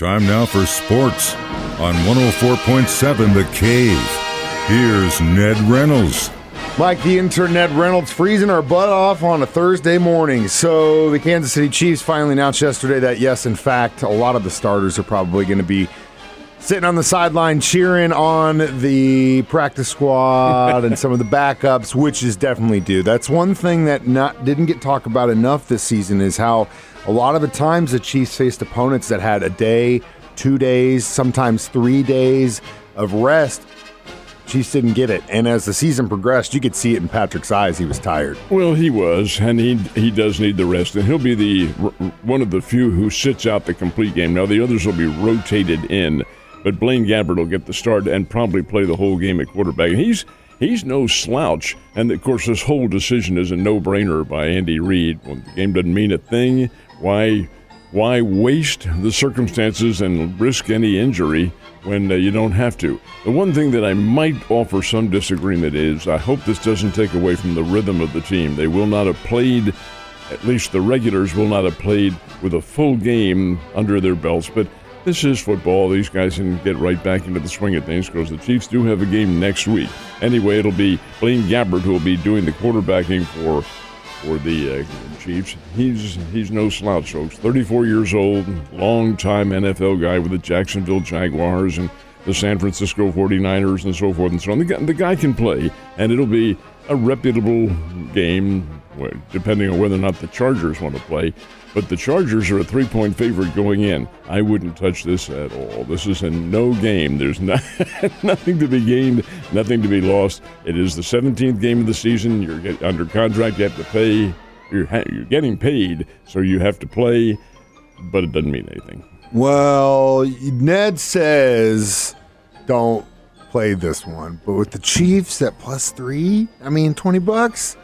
Time now for sports on 104.7 The Cave. Here's Ned Reynolds. Mike, the intern Ned Reynolds, freezing our butt off on a Thursday morning. So the Kansas City Chiefs finally announced yesterday that, yes, in fact, a lot of the starters are probably going to be sitting on the sideline cheering on the practice squad and some of the backups, which is definitely due. That's one thing that didn't get talked about enough this season is how a lot of the times the Chiefs faced opponents that had a day, 2 days, sometimes 3 days of rest. Chiefs didn't get it, and as the season progressed, you could see it in Patrick's eyes. He was tired. Well, he was, and he does need the rest, and he'll be the one of the few who sits out the complete game. Now, the others will be rotated in, but Blaine Gabbert will get the start and probably play the whole game at quarterback. He's no slouch, and of course, this whole decision is a no-brainer by Andy Reid. When the game doesn't mean a thing, why waste the circumstances and risk any injury when you don't have to? The one thing that I might offer some disagreement is I hope this doesn't take away from the rhythm of the team. They will not have played, at least the regulars will not have played with a full game under their belts, but this is football. These guys can get right back into the swing of things because the Chiefs do have a game next week. Anyway, it'll be Blaine Gabbert who will be doing the quarterbacking for the Chiefs. He's no slouch, folks. 34 years old, long-time NFL guy with the Jacksonville Jaguars and the San Francisco 49ers and so forth and so on. The guy can play, and it'll be a reputable game, depending on whether or not the Chargers want to play. But the Chargers are a 3-point favorite going in. I wouldn't touch this at all. This is a no game. There's nothing to be gained, nothing to be lost. It is the 17th game of the season. You're under contract. You have to pay. You're getting paid, so you have to play, but it doesn't mean anything. Well, Ned says don't play this one. But with the Chiefs at +3, I mean, $20,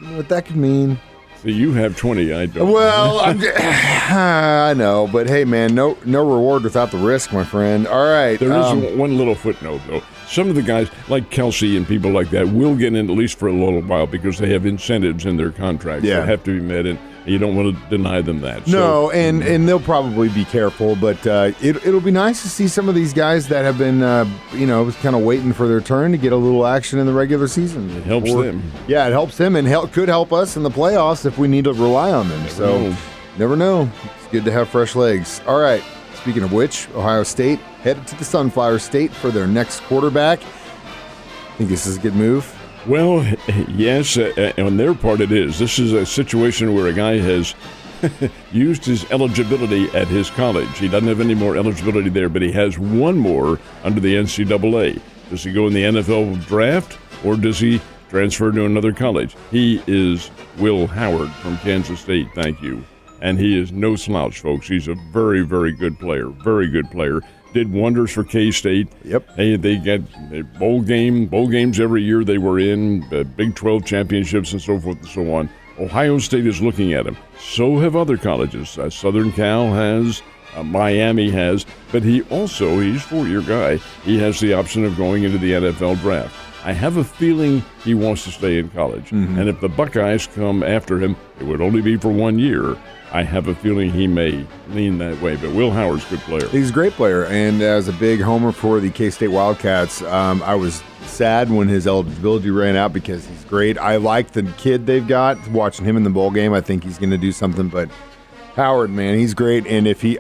you know what that could mean. So you have 20, I don't. Well, I know, but hey, man, no reward without the risk, my friend. All right. There is one little footnote, though. Some of the guys, like Kelsey and people like that, will get in at least for a little while because they have incentives in their contracts that have to be met, and you don't want to deny them that. No, and they'll probably be careful, but it'll be nice to see some of these guys that have been, kind of waiting for their turn to get a little action in the regular season. It helps them. Yeah, it helps them, and could help us in the playoffs if we need to rely on them. So, never know. It's good to have fresh legs. All right. Speaking of which, Ohio State headed to the Sunflower State for their next quarterback. Think this is a good move? Well, yes, on their part it is. This is a situation where a guy has used his eligibility at his college. He doesn't have any more eligibility there, but he has one more under the NCAA. Does he go in the NFL draft, or does he transfer to another college? He is Will Howard from Kansas State, thank you. And he is no slouch, folks. He's a very, very good player. Very good player. Did wonders for K-State. Yep. They get a bowl games every year they were in, Big 12 championships and so forth and so on. Ohio State is looking at him. So have other colleges. Southern Cal has, Miami has, but he's a 4-year guy. He has the option of going into the NFL draft. I have a feeling he wants to stay in college. Mm-hmm. And if the Buckeyes come after him, it would only be for 1 year. I have a feeling he may lean that way, but Will Howard's a good player. He's a great player, and as a big homer for the K-State Wildcats, I was sad when his eligibility ran out because he's great. I like the kid they've got. Watching him in the bowl game, I think he's going to do something, but Howard, man, he's great, and if he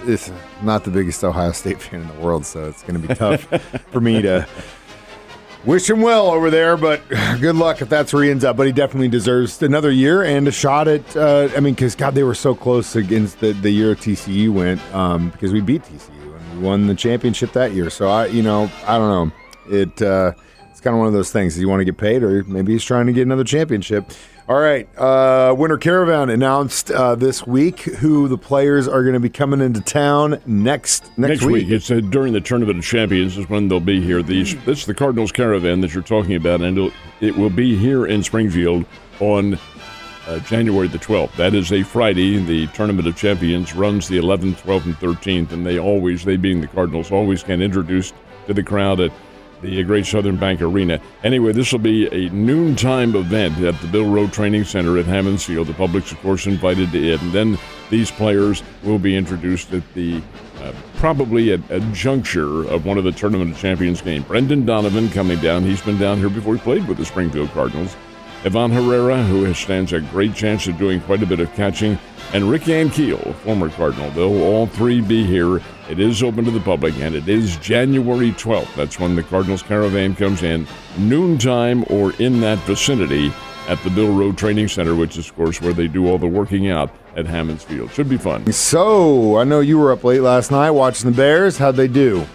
it's not the biggest Ohio State fan in the world, so it's going to be tough for me to wish him well over there, but good luck if that's where he ends up. But he definitely deserves another year and a shot at, because, God, they were so close against the year TCU went because we beat TCU and we won the championship that year. So, I don't know. It's kind of one of those things. You want to get paid, or maybe he's trying to get another championship. All right. Winter Caravan announced this week who the players are going to be coming into town next week. It's during the Tournament of Champions is when they'll be here. This is the Cardinals Caravan that you're talking about, and it will be here in Springfield on January the 12th. That is a Friday. The Tournament of Champions runs the 11th, 12th, and 13th, and they being the Cardinals, always can introduce to the crowd the Great Southern Bank Arena. Anyway, this will be a noontime event at the Bill Rowe Training Center at Hammons Field. The public's, of course, invited to it. And then these players will be introduced at the probably at a juncture of one of the Tournament of Champions games. Brendan Donovan coming down. He's been down here before. He played with the Springfield Cardinals. Ivan Herrera, who stands a great chance of doing quite a bit of catching, and Rick Ankiel, former Cardinal. They'll all three be here. It is open to the public, and it is January 12th. That's when the Cardinals Caravan comes in, noontime or in that vicinity at the Bill Rowe Training Center, which is, of course, where they do all the working out at Hammons Field. Should be fun. So, I know you were up late last night watching the Bears. How'd they do?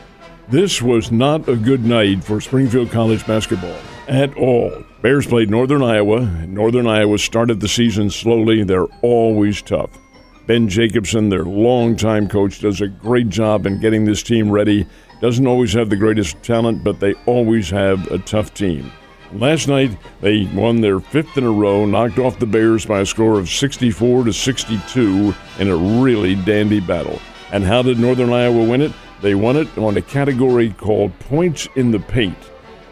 This was not a good night for Springfield College basketball at all. Bears played Northern Iowa. Northern Iowa started the season slowly. They're always tough. Ben Jacobson, their longtime coach, does a great job in getting this team ready. Doesn't always have the greatest talent, but they always have a tough team. Last night, they won their fifth in a row, knocked off the Bears by a score of 64-62 in a really dandy battle. And how did Northern Iowa win it? They won it on a category called points in the paint.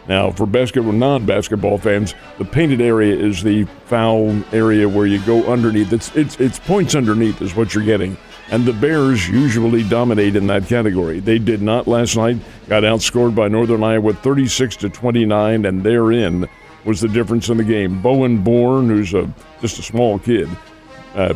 Now, for non-basketball fans, the painted area is the foul area where you go underneath. It's points underneath is what you're getting. And the Bears usually dominate in that category. They did not last night. Got outscored by Northern Iowa 36-29, and therein was the difference in the game. Bowen Bourne, who's just a small kid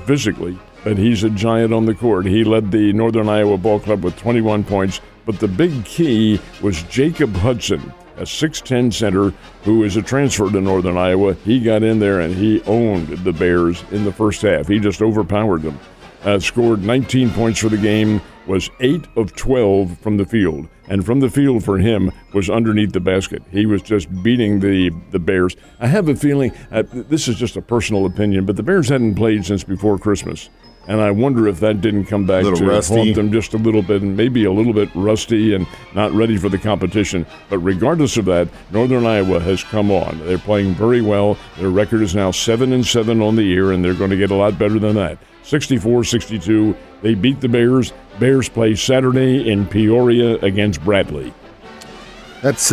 physically, but he's a giant on the court. He led the Northern Iowa Ball Club with 21 points. But the big key was Jacob Hudson, a 6'10 center who is a transfer to Northern Iowa. He got in there and he owned the Bears in the first half. He just overpowered them. Scored 19 points for the game, was 8 of 12 from the field. And from the field for him was underneath the basket. He was just beating the Bears. I have a feeling, this is just a personal opinion, but the Bears hadn't played since before Christmas. And I wonder if that didn't come back to haunt them just a little bit, and maybe a little bit rusty and not ready for the competition. But regardless of that, Northern Iowa has come on. They're playing very well. Their record is now 7-7 on the year, and they're going to get a lot better than that. 64-62. They beat the Bears. Bears play Saturday in Peoria against Bradley. That's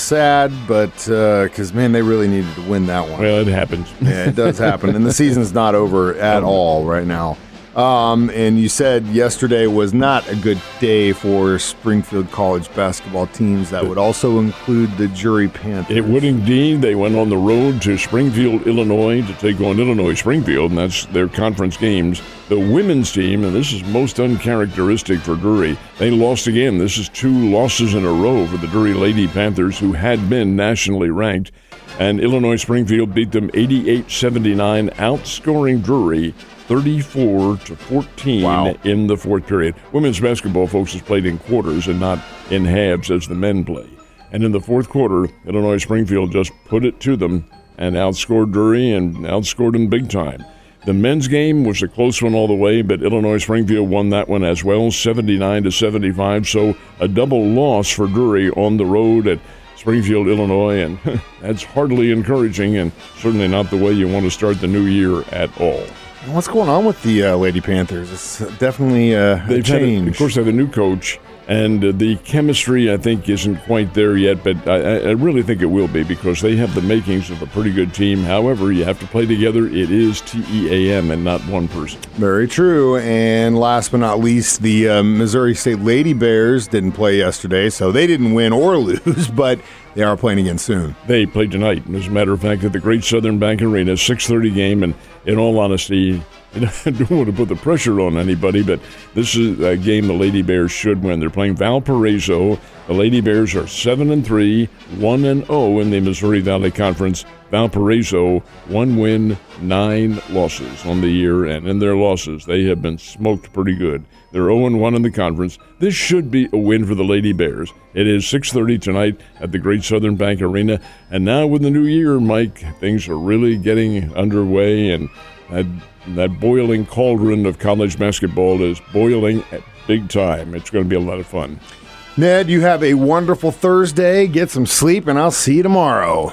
sad, but because, man, they really needed to win that one. Well, it happens. Yeah, it does happen. And the season's not over at all right now. And you said yesterday was not a good day for Springfield College basketball teams. That would also include the Jury Panthers. It would indeed. They went on the road to Springfield, Illinois to take on Illinois Springfield, and that's their conference games. The women's team, and this is most uncharacteristic for Drury, they lost again. This is 2 losses in a row for the Drury Lady Panthers, who had been nationally ranked. And Illinois Springfield beat them 88-79, outscoring Drury 34-14 in the fourth period. Women's basketball, folks, is played in quarters and not in halves as the men play. And in the fourth quarter, Illinois Springfield just put it to them and outscored Drury and outscored them big time. The men's game was a close one all the way, but Illinois Springfield won that one as well, 79-75. So a double loss for Drury on the road at Springfield, Illinois, and that's hardly encouraging and certainly not the way you want to start the new year at all. What's going on with the Lady Panthers? It's definitely a change. Of course, they have a new coach, and the chemistry, I think, isn't quite there yet, but I really think it will be because they have the makings of a pretty good team. However, you have to play together. It is TEAM and not one person. Very true. And last but not least, the Missouri State Lady Bears didn't play yesterday, so they didn't win or lose, but they are playing again soon. They play tonight, as a matter of fact, at the Great Southern Bank Arena, 6:30 game, and in all honesty, I don't want to put the pressure on anybody, but this is a game the Lady Bears should win. They're playing Valparaiso. The Lady Bears are 7-3, 1-0 in the Missouri Valley Conference. Valparaiso, 1 win, 9 losses on the year, and in their losses, they have been smoked pretty good. They're 0-1 in the conference. This should be a win for the Lady Bears. It is 6:30 tonight at the Great Southern Bank Arena, and now with the new year, Mike, things are really getting underway, and that boiling cauldron of college basketball is boiling at big time. It's going to be a lot of fun. Ned, you have a wonderful Thursday. Get some sleep, and I'll see you tomorrow.